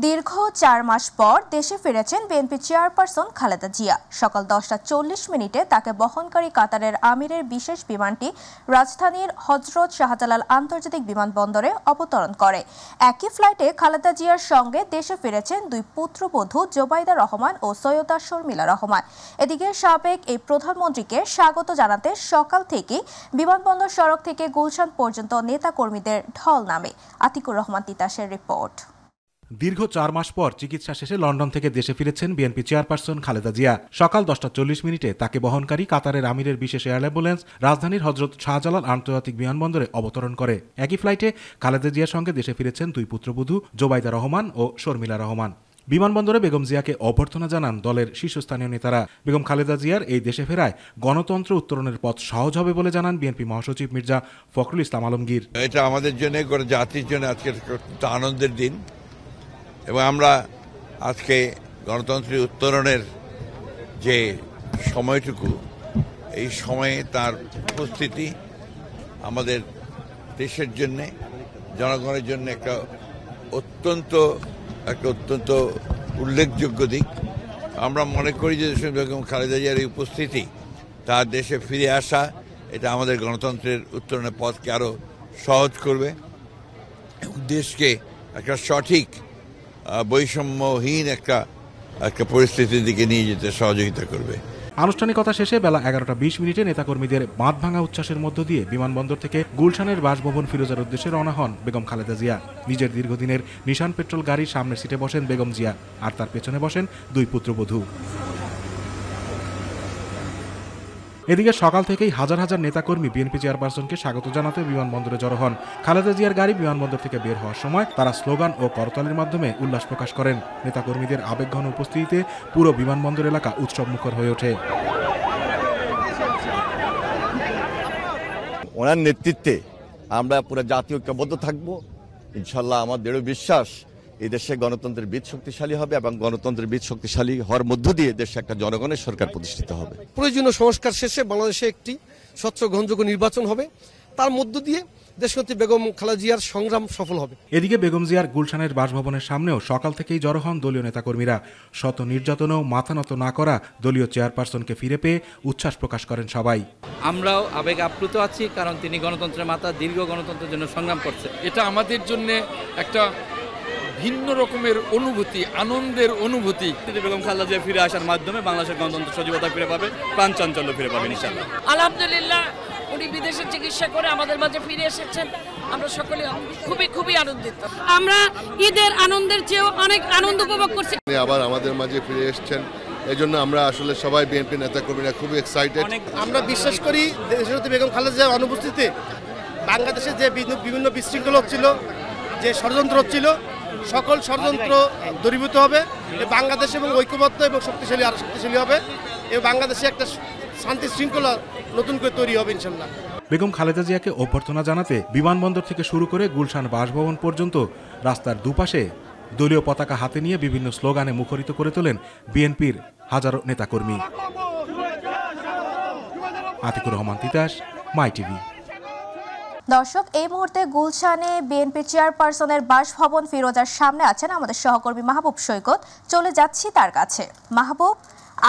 দীর্ঘ ৪ মাস পর দেশে ফিরেছেন বিএনপি চেয়ারপারসন খালেদা জিয়া। সকাল 10টা 40 তাকে বহনকারী কাতারের আমিরের বিশেষ বিমানটি রাজধানীর হজরত শাহজালাল আন্তর্জাতিক বিমানবন্দরে অবতরণ করে। একই ফ্লাইটে খালেদা জিয়ার সঙ্গে দেশে ফিরেছেন দুই পুত্রবধূ জোবাইদা রহমান ও সৈয়দা শর্মিলা রহমান। এদিকে সাবেক এই প্রধানমন্ত্রীকে স্বাগত জানাতে সকাল থেকেই বিমানবন্দর সড়ক থেকে গুলশান পর্যন্ত নেতাকর্মীদের ঢল নামে। আতিকুর রহমান তিতাসের রিপোর্ট। দীর্ঘ ৪ মাস পর চিকিৎসা শেষে লন্ডন থেকে দেশে ফিরেছেন বিএনপি চেয়ারপারসন খালেদা জিয়া। সকাল 10টা 40 তাকে বহনকারী কাতারের আমিরের বিশেষ এয়ার অ্যাম্বুলেন্স রাজধানীর হজরত শাহজালাল আন্তর্জাতিক বিমানবন্দরে অবতরণ করে। একই ফ্লাইটে খালেদা জিয়ার সঙ্গে দেশে ফিরেছেন দুই পুত্রবধূ জোবাইদা রহমান ও শর্মিলা রহমান। বিমানবন্দরে বেগম জিয়াকে অভ্যর্থনা জানান দলের শীর্ষস্থানীয় নেতারা। বেগম খালেদা জিয়ার এই দেশে ফেরায় গণতন্ত্র উত্তরণের পথ সহজ হবে বলে জানান বিএনপি মহাসচিব মির্জা ফখরুল ইসলাম আলমগীর। এটা আমাদের জন্য, জাতির জন্য আজকে আনন্দের দিন এবং আমরা আজকে গণতন্ত্রের উত্তরণের যে সময়টুকু, এই সময়ে তার উপস্থিতি আমাদের দেশের জন্য, জনগণের জন্য একটা অত্যন্ত উল্লেখযোগ্য দিক। আমরা মনে করি যে বেগম খালেদা জিয়ার এই উপস্থিতি, তার দেশে ফিরে আসা, এটা আমাদের গণতন্ত্রের উত্তরণের পথকে আরো সহজ করবে এবং দেশকে একটা সঠিক বৈষম্যহীন একটা পরিস্থিতির দিকে নিয়ে যেতে সহযোগিতা করবে। আনুষ্ঠানিকতা শেষে বেলা 11টা 20 নেতাকর্মীদের বাঁধ ভাঙা উচ্ছ্বাসের মধ্য দিয়ে বিমানবন্দর থেকে গুলশানের বাসভবন ফিরোজার উদ্দেশ্যে রওনা হন বেগম খালেদা জিয়া। নিজের দীর্ঘদিনের নিশান পেট্রোল গাড়ির সামনের সিটে বসেন বেগম জিয়া, আর তার পেছনে বসেন দুই পুত্রবধূ। এদিকে সকাল থেকেই হাজার হাজার নেতাকর্মী বিএনপি চেয়ারপারসনকে স্বাগত জানাতে বিমানবন্দরে জড়ো হন। খালেদা জিয়ার গাড়ি বিমানবন্দর থেকে বের হওয়ার সময় তারা স্লোগান ও করতালির মাধ্যমে উল্লাস প্রকাশ করেন। নেতাকর্মীদের আবেগঘন উপস্থিতিতে পুরো বিমানবন্দর এলাকা উৎসবমুখর হয়ে ওঠে। ওনার নেতৃত্বে আমরা পুরো জাতীয় ঐক্যবদ্ধ থাকবো। ইনশাল্লাহ আমার দৃঢ় বিশ্বাস এই দেশে গণতন্ত্রের বীজ শক্তিশালী হবে এবং গণতন্ত্রের বীজ শক্তিশালী হওয়ার মধ্য দিয়ে দেশে একটা জনগণের সরকার প্রতিষ্ঠিত হবে। প্রয়োজনীয় সংস্কার শেষে বাংলাদেশে একটি স্বচ্ছ গ্রহণযোগ্য নির্বাচন হবে, তার মধ্য দিয়ে দেশনেত্রী বেগম খালেদা জিয়ার সংগ্রাম সফল হবে। এদিকে বেগম জিয়ার গুলশানের বাসভবনের সামনেও সকাল থেকেই জড়ো হন দলীয় নেতাকর্মীরা। শত নির্যাতনেও মাথা নত না করা দলীয় চেয়ারপারসনকে ফিরে পেয়ে উচ্ছ্বাস প্রকাশ করেন সবাই। আমরাও আবেগ আপ্লুত আছি, কারণ তিনি গণতন্ত্রের মাতা, দীর্ঘ গণতন্ত্রের জন্য সংগ্রাম করছে। এটা আমাদের জন্য একটা ভিন্ন রকমের অনুভূতি, আনন্দের অনুভূতি। বেগম খালেদা জিয়া ফিরে আসার মাধ্যমে বাংলাদেশের গণতন্ত্র সজীবতা ফিরে পাবে, প্রাণচাঞ্চল্য ফিরে পাবে ইনশাআল্লাহ। আলহামদুলিল্লাহ, উনি বিদেশে চিকিৎসা করে আমাদের মাঝে ফিরে এসেছেন। আমরা সকলে খুবই আনন্দিত। আমরা ঈদের আনন্দের চেয়েও অনেক আনন্দ উপভোগ করছি। আবার আমাদের মাঝে ফিরে এসেছেন, এই জন্য আমরা আসলে সবাই বিএনপি নেতাকর্মীরা খুবই এক্সাইটেড। আমরা বিশ্বাস করি দেশনেত্রী বেগম খালেদা জিয়ার অনুপস্থিতিতে বাংলাদেশে যে বিভিন্ন বিশৃঙ্খলা হচ্ছিল, যে ষড়যন্ত্র হচ্ছিল, সকল ষড়যন্ত্র দূরীভূত হবে। বাংলাদেশ এবং ঐক্যবদ্ধ এবং শক্তিশালী আরো শক্তিশালী হবে এবং বাংলাদেশে একটা শান্তি শৃঙ্খলা নতুন করে তৈরি হবে ইনশাল্লাহ। বেগম খালেদা জিয়াকে অভ্যর্থনা জানাতে বিমানবন্দর থেকে শুরু করে গুলশান বাসভবন পর্যন্ত রাস্তার দুপাশে দলীয় পতাকা হাতে নিয়ে বিভিন্ন স্লোগানে মুখরিত করে তোলেন বিএনপির হাজারো নেতাকর্মী। আতিকুর রহমান তিতাস, মাই টিভি। দর্শক, এই মুহূর্তে গুলশানে বিএনপি চেয়ারপারসনের বাসভবন ফিরোজার সামনে আছেন আমাদের সহকর্মী মাহবুব সৈকত। চলে যাচ্ছি তার কাছে। মাহবুব,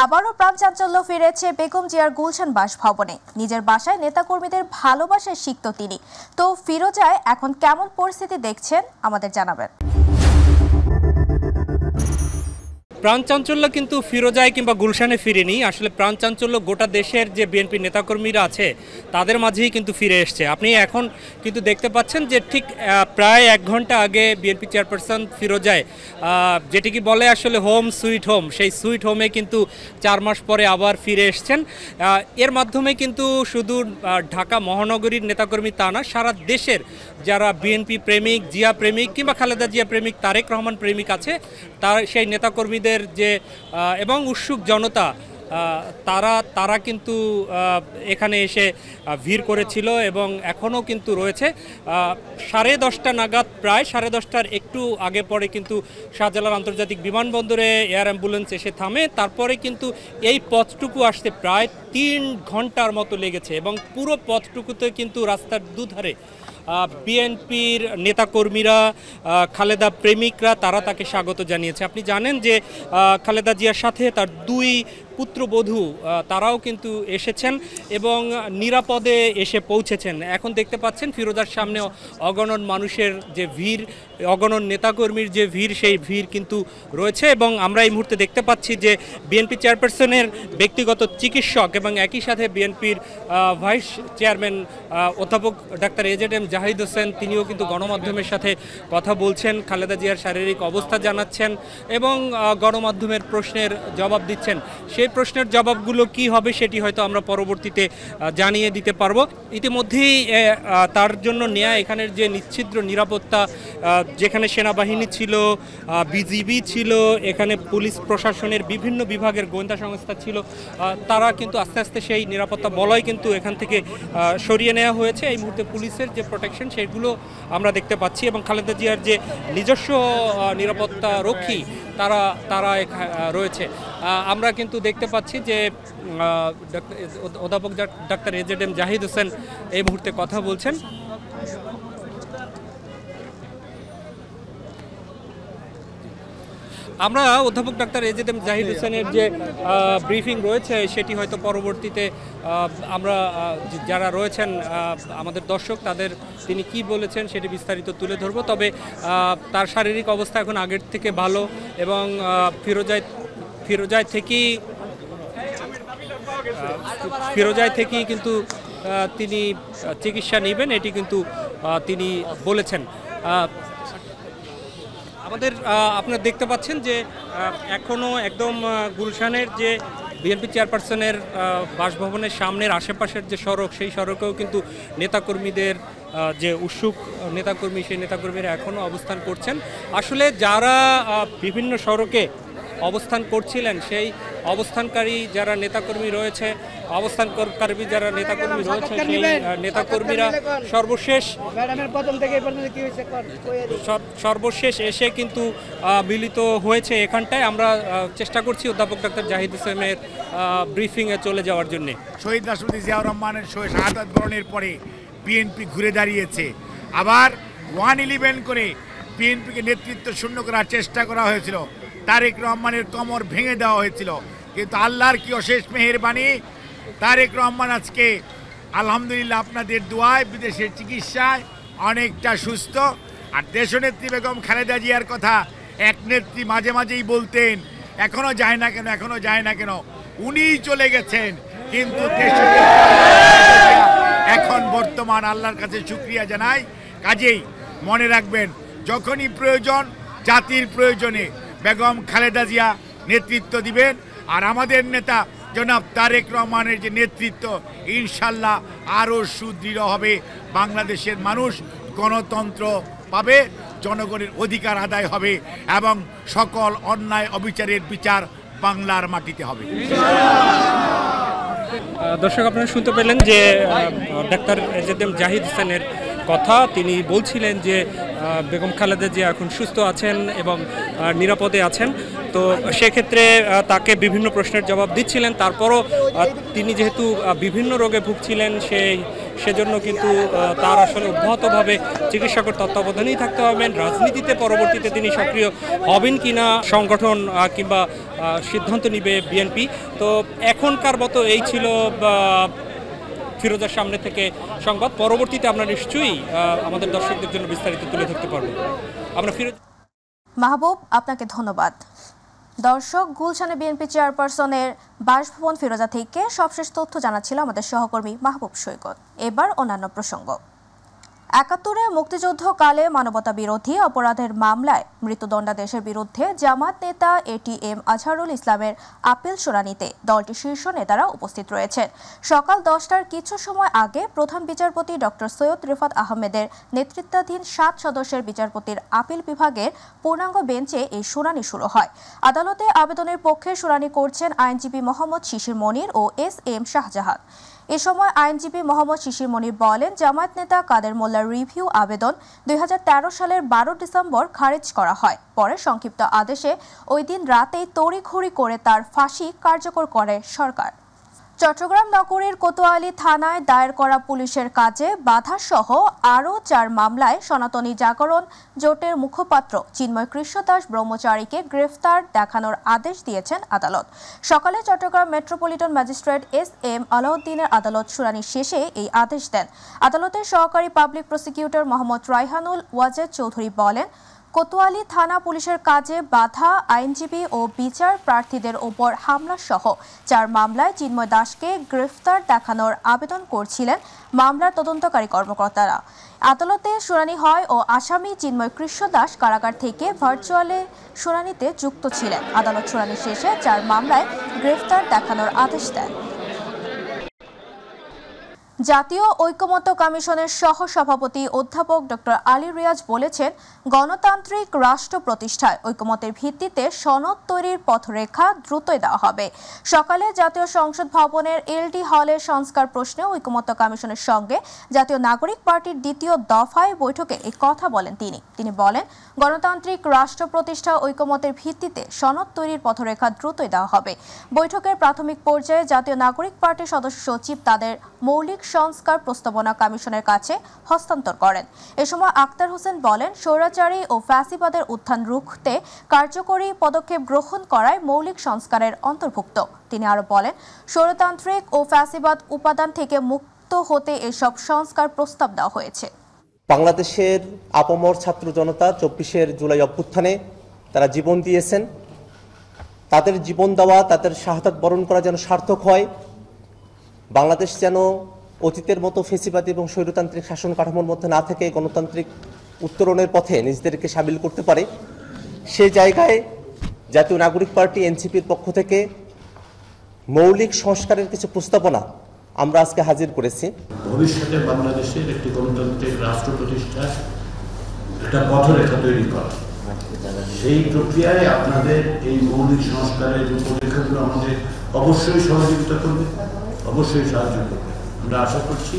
আবারও প্রাণচাঞ্চল্য ফিরেছে বেগম জিয়ার গুলশান বাসভবনে। নিজের বাসায় নেতাকর্মীদের ভালোবাসায় সিক্ত তিনি। তো ফিরোজায় এখন কেমন পরিস্থিতি দেখছেন আমাদের জানাবেন। প্রাণচাঞ্চল্য কিন্তু ফিরোজায় কিংবা গুলশানে ফিরেনি। আসলে প্রাণচাঞ্চল্য গোটা দেশের যে বিএনপি নেতাকর্মীরা আছে তাদের মাঝেই কিন্তু ফিরে এসছে। আপনি এখন কিন্তু দেখতে পাচ্ছেন যে ঠিক প্রায় 1 ঘন্টা আগে বিএনপি চেয়ারপারসন ফিরোজায়, যেটিকে বলে আসলে হোম সুইট হোম, সেই সুইট হোমে কিন্তু 4 মাস পরে আবার ফিরে এসছেন। এর মাধ্যমে কিন্তু শুধু ঢাকা মহানগরীর নেতাকর্মী তা না, সারা দেশের যারা বিএনপি প্রেমিক, জিয়া প্রেমিক কিংবা খালেদা জিয়া প্রেমিক, তারেক রহমান প্রেমিক আছে, তার সেই নেতাকর্মীদের যে এবং উৎসুক জনতা, তারা কিন্তু এখানে এসে ভিড় করেছিল এবং এখনও কিন্তু রয়েছে। 10:30 নাগাদ, প্রায় 10:30টার একটু আগে পরে কিন্তু শাহজালাল আন্তর্জাতিক বিমানবন্দরে এয়ার অ্যাম্বুলেন্স এসে থামে। তারপরে কিন্তু এই পথটুকু আসতে প্রায় 3 ঘন্টার মতো লেগেছে এবং পুরো পথটুকুতে কিন্তু রাস্তার দুধারে বিএনপির নেতাকর্মীরা, খালেদা প্রেমিকরা তারা তাকে স্বাগত জানিয়েছে। আপনি জানেন যে খালেদা জিয়ার সাথে তার 2 পুত্রবধূ তারাও কিন্তু এসেছেন এবং নিরাপদে এসে পৌঁছেছেন। এখন দেখতে পাচ্ছেন ফিরোজার সামনে অগণন মানুষের যে ভিড়, অগণন নেতাকর্মীর যে ভিড়, সেই ভিড় কিন্তু রয়েছে এবং আমরা এই মুহূর্তে দেখতে পাচ্ছি যে বিএনপি চেয়ারপারসনের ব্যক্তিগত চিকিৎসক এবং একই সাথে বিএনপির ভাইস চেয়ারম্যান অধ্যাপক doctor A Z M Zahid Hossain তিনিও কিন্তু গণমাধ্যমের সাথে কথা বলছেন, খালেদা জিয়ার শারীরিক অবস্থা জানাচ্ছেন এবং গণমাধ্যমের প্রশ্নের জবাব দিচ্ছেন। সেই প্রশ্নের জবাবগুলো কি হবে সেটি হয়তো আমরা পরবর্তীতে জানিয়ে দিতে পারবো। ইতিমধ্যেই তার জন্য নেয়া এখানের যে নিশ্ছিদ্র নিরাপত্তা, যেখানে সেনাবাহিনী ছিল, বিজিবি ছিল, এখানে পুলিশ প্রশাসনের বিভিন্ন বিভাগের গোয়েন্দা সংস্থা ছিল, তারা কিন্তু আস্তে আস্তে সেই নিরাপত্তা বলয় কিন্তু এখান থেকে সরিয়ে নেওয়া হয়েছে। এই মুহূর্তে পুলিশের যে প্রোটেকশন সেগুলো আমরা দেখতে পাচ্ছি এবং খালেদা জিয়ার যে নিজস্ব নিরাপত্তা রক্ষী তারা রয়েছে। আমরা কিন্তু দেখতে পাচ্ছি যে অধ্যাপক doctor A Z M Zahid Hossain এই মুহূর্তে কথা বলছেন। আমরা অধ্যাপক ডাক্তার এজেড এম জাহিদ হোসেনের যে ব্রিফিং রয়েছে সেটি হয়তো পরবর্তীতে আমরা যারা রয়েছেন আমাদের দর্শক তিনি কি বলেছেন সেটি বিস্তারিত তুলে ধরবো। তবে তার শারীরিক অবস্থা এখন আগের থেকে ভালো এবং ফিরোজায় থেকেই কিন্তু তিনি চিকিৎসা নেবেন, এটি কিন্তু তিনি বলেছেন। আমাদের আপনারা দেখতে পাচ্ছেন যে এখনও একদম গুলশানের যে বিএনপি চেয়ারপারসনের বাসভবনের সামনের আশেপাশের যে সড়ক, সেই সড়কেও কিন্তু নেতাকর্মীদের যে উৎসুক নেতাকর্মী, সেই নেতাকর্মীরা এখনও অবস্থান করছেন। আসলে যারা বিভিন্ন সড়কে অবস্থান করছিলেন, সেই অবস্থানকারী যারা নেতাকর্মী রয়েছে, সেই নেতাকর্মীরা সর্বশেষ এসে কিন্তু মিলিত হয়েছে এখানটায়। আমরা চেষ্টা করছি অধ্যাপক ডাক্তার জাহিদ হোসেনের ব্রিফিংয়ে চলে যাওয়ার জন্য। শহীদ রাষ্ট্রপতি জিয়াউর রহমানের শাহাদাত বরণের পরে বিএনপি ঘুরে দাঁড়িয়েছে, আবার 1-11 করে বিএনপিকে নেতৃত্ব শূন্য করার চেষ্টা করা হয়েছিল, তারেক রহমানের কোমর ভেঙে দেওয়া হয়েছিল, কিন্তু আল্লাহর কি অশেষ মেহেরবানি, তারেক রহমান আজকে আলহামদুলিল্লাহ আপনাদের দোয়ায় বিদেশের চিকিৎসায় অনেকটা সুস্থ। আর দেশনেত্রী বেগম খালেদা জিয়ার কথা এক নেত্রী মাঝে মাঝেই বলতেন, এখনো যায় না কেন, এখনো যায় না কেন, উনিই চলে গেছেন, কিন্তু এখন বর্তমান আল্লাহর কাছে শুকরিয়া জানাই। কাজেই মনে রাখবেন, যখনই প্রয়োজন, জাতির প্রয়োজনে বেগম খালেদা জিয়া নেতৃত্ব দিবেন, আর আমাদের নেতা জনাব তারেক রহমানের যে নেতৃত্ব ইনশাল্লাহ আরও সুদৃঢ় হবে। বাংলাদেশের মানুষ গণতন্ত্র পাবে, জনগণের অধিকার আদায় হবে এবং সকল অন্যায় অবিচারের বিচার বাংলার মাটিতে হবে। দর্শক, আপনারা শুনতে পেলেন যে ডাক্তার এজেড এম জাহিদ হোসেনের কথা। তিনি বলছিলেন যে বেগম খালেদা জিয়া এখন সুস্থ আছেন এবং নিরাপদে আছেন। তো সেক্ষেত্রে তাকে বিভিন্ন প্রশ্নের জবাব দিচ্ছিলেন। তারপরও তিনি যেহেতু বিভিন্ন রোগে ভুগছিলেন, সেজন্য কিন্তু তার আসলে অব্যাহতভাবে চিকিৎসকের তত্ত্বাবধানেই থাকতে হবেন। রাজনীতিতে পরবর্তীতে তিনি সক্রিয় হবেন কিনা সংগঠন কিংবা সিদ্ধান্ত নিবে বিএনপি। তো এখনকার মতো এই ছিল ফিরোজার সামনে থেকে সংবাদ। পরবর্তীতে আমরা নিশ্চয়ই আমাদের দর্শকদের জন্য বিস্তারিত তুলে ধরতে পারবো। আমরা মাহবুব, আপনাকে ধন্যবাদ। দর্শক, গুলশানে বিএনপি চেয়ারপারসনের বাসভবন ফিরোজা থেকে সবশেষ তথ্য জানাচ্ছিল আমাদের সহকর্মী মাহবুব সৈকত। এবার অন্যান্য প্রসঙ্গ। ৭১-এ মুক্তিযুদ্ধকালে মানবতা বিরোধী অপরাধের মামলায় মৃত্যুদণ্ডাদেশের বিরুদ্ধে জামাত নেতা এটিএম আজহারুল ইসলামের আপিল শুনানিতে দলটির শীর্ষ নেতারা উপস্থিত রয়েছেন। সকাল 10টার কিছু সময় আগে প্রধান বিচারপতি ডক্টর সৈয়দ রিফাত আহমেদের নেতৃত্বাধীন 7 সদস্যের বিচারপতির আপিল বিভাগের পূর্ণাঙ্গ বেঞ্চে এই শুনানি শুরু হয়। আদালতে আবেদনের পক্ষে শুনানি করছেন আইনজীবী মোহাম্মদ শিশির মনির ও এস.এম. শাহজাহান। এ সময় আইনজীবী মোহাম্মদ শিশির মনির বলেন, জামায়াত নেতা কাদের মোল্লার রিভিউ আবেদন 2013 সালের 12 ডিসেম্বর খারিজ করা হয়। পরে সংক্ষিপ্ত আদেশে ওই দিন রাতেই তড়িঘড়ি করে তার ফাঁসি কার্যকর করে সরকার। চট্টগ্রাম নগরীর কোতোয়ালী থানায় দায়ের করা পুলিশের কাজে বাধাসহ আরও 4 মামলায় সনাতনী জাগরণ জোটের মুখপাত্র চিন্ময় কৃষ্ণদাস ব্রহ্মচারীকে গ্রেফতার দেখানোর আদেশ দিয়েছেন আদালত। সকালে চট্টগ্রাম মেট্রোপলিটন ম্যাজিস্ট্রেট এস.এম. আলাউদ্দিনের আদালত শুনানি শেষে এই আদেশ দেন। আদালতের সহকারী পাবলিক প্রসিকিউটর মোহাম্মদ রায়হানুল ওয়াজেদ চৌধুরী বলেন, কোতোয়ালী থানা পুলিশের কাজে বাধা, আইনজীবী ও বিচার প্রার্থীদের ওপর হামলা সহ 4 মামলায় চিন্ময় দাসকে গ্রেফতার দেখানোর আবেদন করছিলেন মামলার তদন্তকারী কর্মকর্তারা। আদালতে শুনানি হয় ও আসামি চিন্ময় কৃষ্ণদাস কারাগার থেকে ভার্চুয়ালে শুনানিতে যুক্ত ছিলেন। আদালত শুনানি শেষে 4 মামলায় গ্রেফতার দেখানোর আদেশ দেন। জাতীয় ঐকমত্য কমিশনের সহ-সভাপতি অধ্যাপক ডক্টর আলী রিয়াজ বলেছেন, গণতান্ত্রিক রাষ্ট্র প্রতিষ্ঠায় ঐকমত্যের ভিত্তিতে সনদ তৈরির পথরেখা দ্রুতই দেওয়া হবে। সকালে জাতীয় সংসদ ভবনের এলডি হলে সংস্কার প্রশ্নে ঐকমত্য কমিশনের সঙ্গে জাতীয় নাগরিক পার্টির 2য় দফায় বৈঠকে এই কথা বলেন তিনি বলেন, গণতান্ত্রিক রাষ্ট্র প্রতিষ্ঠা ঐকমত্যের ভিত্তিতে সনদ তৈরির পথরেখা দ্রুতই দেওয়া হবে। বৈঠকের প্রাথমিক পর্যায়ে জাতীয় নাগরিক পার্টির সদস্য সচিব তাদের মৌলিক সংস্কার প্রস্তাবনা কমিশনের কাছে হস্তান্তর করেন। এ সময় আক্তার হোসেন বলেন, স্বৈরাচারী ও ফ্যাসিবাদের উত্থান রুখতে কার্যকরী পদক্ষেপ গ্রহণ করায় মৌলিক সংস্কারের অন্তর্ভুক্ত। তিনি আরো বলেন, স্বৈরতান্ত্রিক ও ফ্যাসিবাদ উপাদান থেকে মুক্ত হতে এসব সংস্কার প্রস্তাব দেওয়া হয়েছে। বাংলাদেশের আপামর ছাত্র জনতা 24 জুলাই অভ্যুত্থানে তারা জীবন দিয়েছেন। তাদের জীবন দেওয়া, তাদের শাহাদাত বরণ করা যেন সার্থক হয়। বাংলাদেশ যেন অতীতের মতো ফেসিবাদী এবং স্বৈরতান্ত্রিক শাসন কাঠামোর মধ্যে না থেকে গণতান্ত্রিক উত্তরণের পথে নিজেদেরকে সামিল করতে পারে। সেই জায়গায় জাতীয় নাগরিক পার্টি এনসিপির পক্ষ থেকে মৌলিক সংস্কারের কিছু প্রস্তাবনা আমরা আজকে হাজির করেছি। ভবিষ্যতে বাংলাদেশের একটি গণতান্ত্রিক রাষ্ট্র প্রতিষ্ঠার একটা পথরেখা তৈরি করা, সেই প্রক্রিয়ায় আপনাদের এই মৌলিক সংস্কারের রূপরেখাগুলো আমাদের অবশ্যই সহযোগিতা করবে, অবশ্যই সাহায্য করবে। আমরা আশা করছি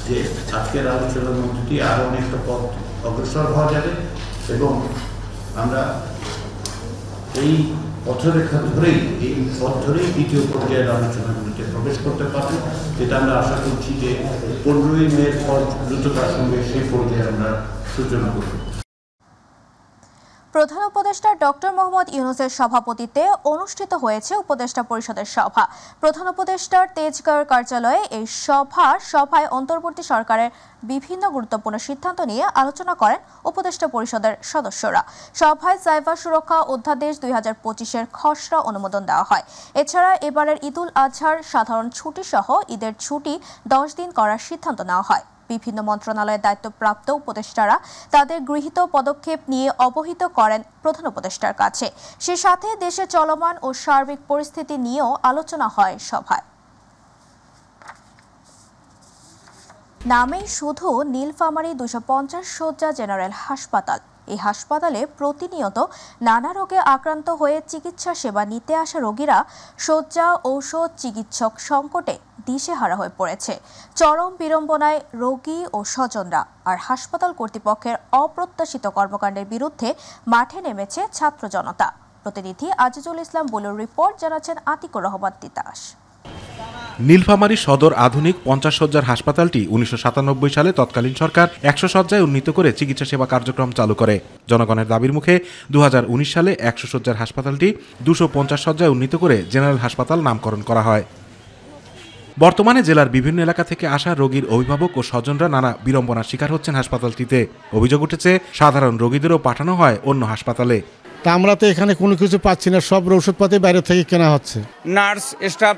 যে আজকের আলোচনার মধ্যে দিয়ে আরো অনেকটা পথ অগ্রসর হওয়া যাবে এবং আমরা এই পথরেখা ধরেই, এই পথ ধরেই 2য় পর্যায়ের আলোচনাগুলিতে প্রবেশ করতে পারবো, যেটা আমরা আশা করছি যে 15ই মের পর দ্রুততার সঙ্গে সেই পর্যায়ে আমরা সূচনা করব। প্রধান উপদেষ্টা ডক্টর মোহাম্মদ ইউনূসের সভাপতিত্বে অনুষ্ঠিত হয়েছে উপদেষ্টা পরিষদের সভা। প্রধান উপদেষ্টার তেজগাঁওয়ের কার্যালয়ে এই সভায় অন্তর্বর্তী সরকারের বিভিন্ন গুরুত্বপূর্ণ সিদ্ধান্ত নিয়ে আলোচনা করেন উপদেষ্টা পরিষদের সদস্যরা। সভায় সাইবার সুরক্ষা অধ্যাদেশ 2025-এর খসড়া অনুমোদন দেওয়া হয়। এছাড়া এবারের ঈদুল আজহার সাধারণ ছুটি সহ ঈদের ছুটি 10 দিন করার সিদ্ধান্ত নেওয়া হয়। বিভিন্ন মন্ত্রণালয়ের দায়িত্বপ্রাপ্ত উপদেষ্টারা তাদের গৃহীত পদক্ষেপ নিয়ে অবহিত করেন প্রধান উপদেষ্টার কাছে। সে সাথে দেশে চলমান ও সার্বিক পরিস্থিতি নিয়েও আলোচনা হয় সভায়। নামেই শুধু নীলফামারী 250 শয্যা জেনারেল হাসপাতাল। এই হাসপাতালে প্রতিনিয়ত নানা রোগে আক্রান্ত হয়ে চিকিৎসা সেবা নিতে আসা রোগীরা শয্যা, ঔষধ, চিকিৎসক সংকটে দিশেহারা হয়ে পড়েছে। চরম বিড়ম্বনায় রোগী ও স্বজনরা। আর হাসপাতাল কর্তৃপক্ষের অপ্রত্যাশিত কর্মকাণ্ডের বিরুদ্ধে মাঠে নেমেছে ছাত্র জনতা। প্রতিনিধি আজিজুল ইসলাম বুলুর রিপোর্ট, জানাচ্ছেন আতিকুর রহমান তিতাস। নীলফামারী সদর আধুনিক 50 শয্যার হাসপাতালটি 1997 সালে তৎকালীন সরকার 100 শয্যায় উন্নীত করে চিকিৎসা সেবা কার্যক্রম চালু করে। জনগণের দাবির মুখে 2019 সালে 100 শয্যার হাসপাতালটি 250 শয্যায় উন্নীত করে জেনারেল হাসপাতাল নামকরণ করা হয়। বর্তমানে জেলার বিভিন্ন এলাকা থেকে আসা রোগীর অভিভাবক ও স্বজনরা নানা বিড়ম্বনার শিকার হচ্ছেন হাসপাতালটিতে। অভিযোগ উঠেছে সাধারণ রোগীদেরও পাঠানো হয় অন্য হাসপাতালে। তা আমরা তো এখানে কোনো কিছু পাচ্ছি না, সব ওষুধপাতি বাইরে থেকে কেনা হচ্ছে। নার্স স্টাফ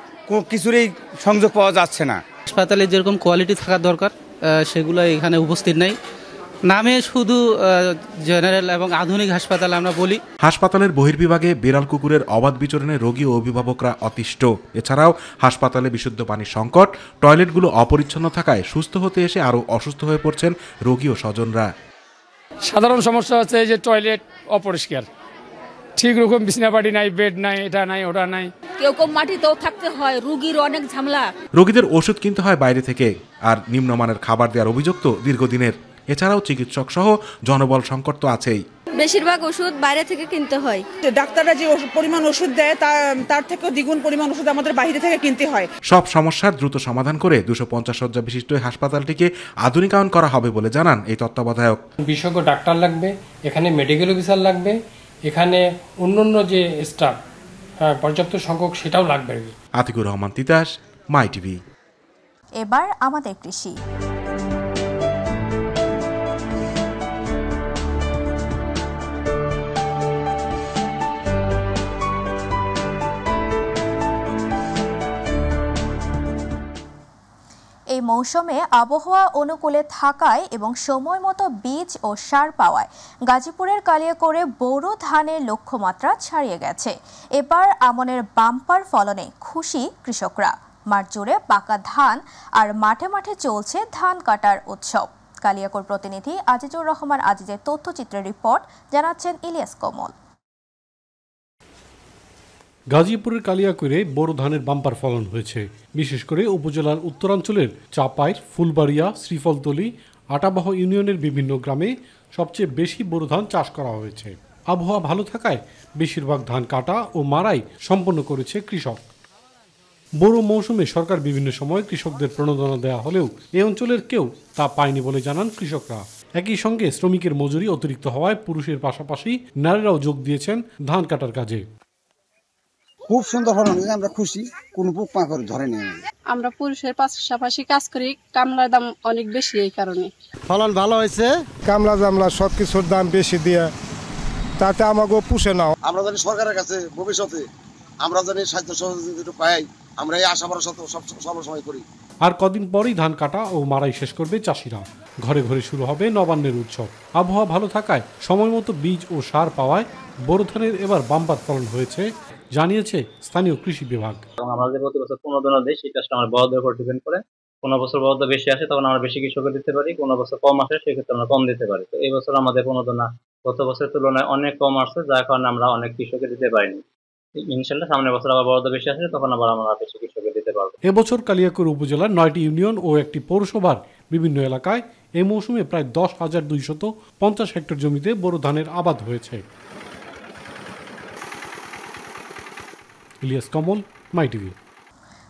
কিছুরই সংযোগ পাওয়া যাচ্ছে না। হাসপাতালে যেরকম কোয়ালিটি থাকা দরকার সেগুলো এখানে উপস্থিত নাই। নামে শুধু জেনারেল এবং আধুনিক হাসপাতাল আমরা বলি। হাসপাতালের বহির্বিভাগে বিড়াল কুকুরের অবাধ বিচরণে রোগী ও অভিভাবকরা অতিষ্ঠ। এছাড়াও হাসপাতালে বিশুদ্ধ পানির সংকট, টয়লেটগুলো অপরিচ্ছন্ন থাকায় সুস্থ হতে এসে আরও অসুস্থ হয়ে পড়ছেন রোগী ও স্বজনরা। সাধারণ সমস্যা হচ্ছে যে টয়লেট অপরিষ্কার, ঠিক রকম বিছানাপাটি নাই, বেড নাই, এটা নাই, ওটা নাই। কেউ মাটিতেও থাকতে হয়, রোগীর অনেক ঝামেলা। রোগীদের ওষুধ কিনতে হয় বাইরে থেকে, আর নিম্নমানের খাবার দেওয়ার অভিযোগ তো দীর্ঘদিনের। এছাড়াও চিকিৎসক সহ জনবল সংকট তো আছেই। বেশিরভাগ ওষুধ বাইরে থেকে কিনতে হয়। ডাক্তাররা যে পরিমাণ ওষুধ দেয় তার থেকেও দ্বিগুণ পরিমাণ ওষুধ আমাদের বাইরে থেকে কিনতে হয়। সব সমস্যার দ্রুত সমাধান করে 250 শয্যা বিশিষ্ট হাসপাতালটিকে আধুনিকায়ন করা হবে বলে জানান এই তত্ত্বাবধায়ক। বিশেষজ্ঞ ডাক্তার লাগবে, এখানে মেডিকেল অফিসার লাগবে, এখানে অন্যান্য যে স্টাফ পর্যাপ্ত সংখ্যক সেটাও লাগবে। আতিকুর রহমান তিতাস, মাই টিভি। এবার আমাদের কৃষি। এই মৌসুমে আবহাওয়া অনুকূলে থাকায় এবং সময় মতো বীজ ও সার পাওয়ায় গাজীপুরের কালিয়াকৈরে বোরো ধানের লক্ষ্যমাত্রা ছাড়িয়ে গেছে। এবার আমনের বাম্পার ফলনে খুশি কৃষকরা। মাঠ জুড়ে পাকা ধান আর মাঠে মাঠে চলছে ধান কাটার উৎসব। কালিয়াকৈর প্রতিনিধি আজিজুর রহমান আজিজের তথ্যচিত্রের রিপোর্ট, জানাচ্ছেন ইলিয়াস কমল। গাজীপুরের কালিয়াকৈরে বোরো ধানের বাম্পার ফলন হয়েছে। বিশেষ করে উপজেলার উত্তরাঞ্চলের চাপাইর, ফুলবাড়িয়া, শ্রীফলতলী, আটাবাহ ইউনিয়নের বিভিন্ন গ্রামে সবচেয়ে বেশি বোরো ধান চাষ করা হয়েছে। আবহাওয়া ভালো থাকায় বেশিরভাগ ধান কাটা ও মাড়াই সম্পন্ন করেছে কৃষক। বোরো মৌসুমে সরকার বিভিন্ন সময় কৃষকদের প্রণোদনা দেওয়া হলেও এই অঞ্চলের কেউ তা পায়নি বলে জানান কৃষকরা। একই সঙ্গে শ্রমিকের মজুরি অতিরিক্ত হওয়ায় পুরুষের পাশাপাশি নারীরাও যোগ দিয়েছেন ধান কাটার কাজে। খুব সুন্দর ফলন, আমরা খুশি, কোনো পোক মাকড় ধরে নেই। আমরা পুরুষের পাশাপাশি কাজ করি, কামলার দাম অনেক বেশি, এই কারণে ফলন ভালো হয়েছে। কামলা জামলা সবকিছুর দাম বেশি দিয়ে তাতে আমাকে পুষে নাও। আমরা জানি সরকারের কাছে ভবিষ্যতে আমরা জানি সাহায্য সহযোগিতা পাই, আমরা এই আশা ভরসা সবসময় করি। আর কদিন পরেই ধান কাটা ও মাড়াই শেষ করবে চাষিরা। ঘরে ঘরে শুরু হবে নবান্নের উৎসব। আবহাওয়া ভালো থাকায় সময় মতো বীজ ও সার পাওয়ায় বোরো ধানের এবার বাম্পার ফলন হয়েছে, জানিয়েছে স্থানীয় কৃষি বিভাগ। আমরা যে প্রতি বছর প্রণোদনা দেই সেই কাজটা আমার বরাদ্দের উপর ডিপেন্ড করে। কোনো বছর বরাদ্দ বেশি আসে তখন আমরা বেশি কৃষককে দিতে পারি, কোনো বছর কম আসে সেক্ষেত্রে আমরা কম দিতে পারি। তো এই বছর আমাদের প্রণোদনা গত বছরের তুলনায় অনেক কম আসছে, যার কারণে আমরা অনেক কৃষককে দিতে পারিনি। ইনশাআল্লাহ সামনের বছর আবার বরাদ্দ বেশি আসে তখন আবার আমরা বেশি কৃষককে দিতে পারবো। এবছর কালিয়াকৈর উপজেলার 9টি ইউনিয়ন ও একটি পৌরসভার বিভিন্ন এলাকায় এই মৌসুমে প্রায় 10,250 হেক্টর জমিতে বোরো ধানের আবাদ হয়েছে। ইলিয়াস কমল, মাই টিভি।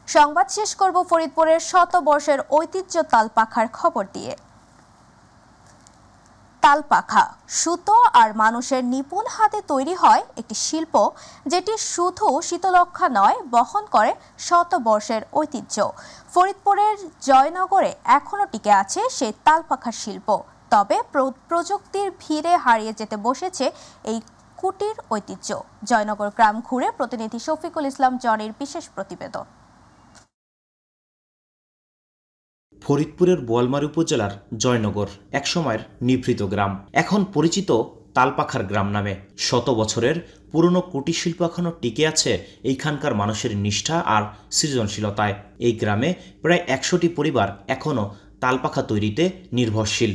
সংবাদ শেষ করব ফরিদপুরের শতবর্ষের ঐতিহ্য তালপাখার খবর দিয়ে। তালপাখা সুতো আর মানুষের নিপুণ হাতে তৈরি হয় একটি শিল্প, যেটি শুধু শীতলক্ষা নয়, বহন করে শতবর্ষের ঐতিহ্য। ফরিদপুরের জয়নগরে এখনও টিকে আছে সেই তালপাখার শিল্প। তবে প্রযুক্তির ভিড়ে হারিয়ে যেতে বসেছে এই কুটির ঐতিহ্য। জয়নগর গ্রাম ঘুরে প্রতিনিধি শফিকুল ইসলাম জনির বিশেষ প্রতিবেদন। ফরিদপুরের বোয়ালমারী উপজেলার জয়নগর একসময়ের নিভৃত গ্রাম, এখন পরিচিত তালপাখার গ্রাম নামে। শত বছরের পুরনো কুটির শিল্প এখনও টিকে আছে এইখানকার মানুষের নিষ্ঠা আর সৃজনশীলতায়। এই গ্রামে প্রায় 100টি পরিবার এখনও তালপাখা তৈরিতে নির্ভরশীল।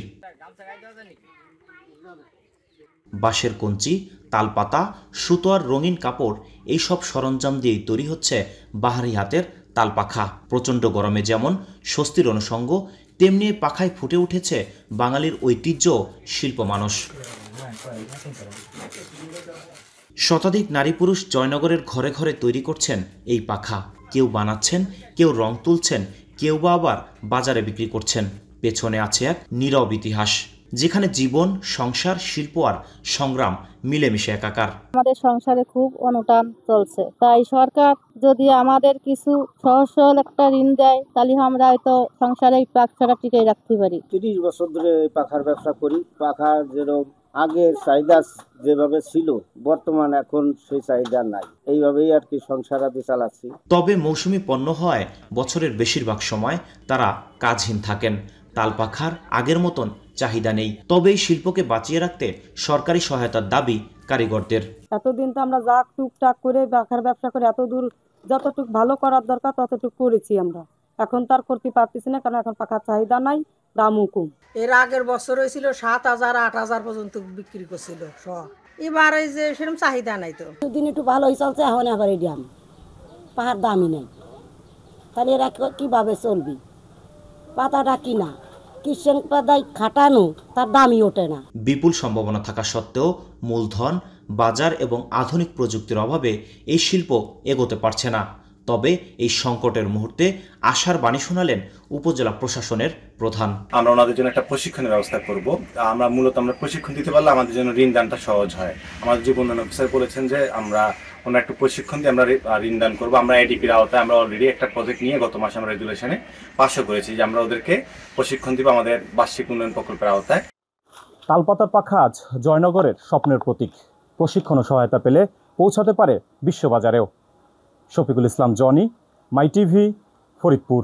বাঁশের কঞ্চি, তালপাতা, সুতো আর রঙিন কাপড় এইসব সরঞ্জাম দিয়েই তৈরি হচ্ছে বাহারি হাতের তালপাখা। প্রচণ্ড গরমে যেমন স্বস্তির অনুষঙ্গ, তেমনি পাখায় ফুটে উঠেছে বাঙালির ঐতিহ্য শিল্প মানুষ। শতাধিক নারী পুরুষ জয়নগরের ঘরে ঘরে তৈরি করছেন এই পাখা। কেউ বানাচ্ছেন, কেউ রং তুলছেন, কেউ বা আবার বাজারে বিক্রি করছেন। পেছনে আছে এক নীরব ইতিহাস, যেখানে জীবন, সংসার, শিল্প আর সংগ্রাম মিলেমিশে একাকার। আমাদের সংসারে খুব অনুদান চলছে, তাই সরকার যদি আমাদের কিছু সহজ সরল একটা ঋণ দেয় তাহলে আমরা হয়তো সংসারে এই পাখাটা টিকে রাখতে পারি। 30 বছর ধরে পাখার ব্যবসা করি। পাখার যেরকম আগের চাহিদা যেভাবে ছিল, বর্তমানে এখন সেই চাহিদা নাই। এইভাবেই আর কি সংসার আদি চালাচ্ছি। তবে মৌসুমি পণ্য হয় বছরের বেশিরভাগ সময় তারা কাজহীন থাকেন। তালপাখার আগের মতন চাহিদা নেই। তবে এই শিল্পকে বাঁচিয়ে রাখতে সরকারি সহায়তার দাবি কারিগরদের। এতদিন তো আমরা যা টুকটাক করে পাখার ব্যবসা করে এত দূর যতটুকু ভালো করার দরকার ততটুকু করেছি আমরা। এখন তার করতে পারতেছি না, কারণ এখন পাখার চাহিদা নাই, দামও কম। এর আগের বছর হয়েছিল 7,000 8,000 পর্যন্ত বিক্রি করছিল সব। এবার এই যে সেরকম চাহিদা নাই। তো দুদিন একটু ভালোই চলছে, এখন আবার এই দাম, পাহাড় দামই নেই। তাহলে এরা কিভাবে চলবি? পাতাটা কিনা, কিষেন পাতায় খাটানো, তার দামই ওঠে না। বিপুল সম্ভাবনা থাকা সত্ত্বেও মূলধন, বাজার এবং আধুনিক প্রযুক্তির অভাবে এই শিল্প এগোতে পারছে না। তবে এই সংকটের মুহূর্তে আশার বাণী শোনালেন উপজেলা প্রশাসনের প্রধান। আমরা ওনাদের জন্য একটা প্রশিক্ষণের ব্যবস্থা করব। আমরা প্রশিক্ষণ দিতে পারলে আমাদের জন্য ঋণ দানটা সহজ হয়। আমাদের যে বন্ধন অফিসার বলেছেন যে আমরা একটু প্রশিক্ষণ দিয়ে আমরা ঋণ দান করবো। আমরা এডিপির আওতায় আমরা অলরেডি একটা প্রজেক্ট নিয়ে গত মাসে আমরা রেজুলেশনে পাশও করেছি যে আমরা ওদেরকে প্রশিক্ষণ দিব আমাদের বার্ষিক উন্নয়ন প্রকল্পের আওতায়। তালপাতার পাখা আজ জয়নগরের স্বপ্নের প্রতীক। প্রশিক্ষণ ও সহায়তা পেলে পৌঁছাতে পারে বিশ্ববাজারেও। শফিকুল ইসলাম জনি, মাই টিভি, ফরিদপুর।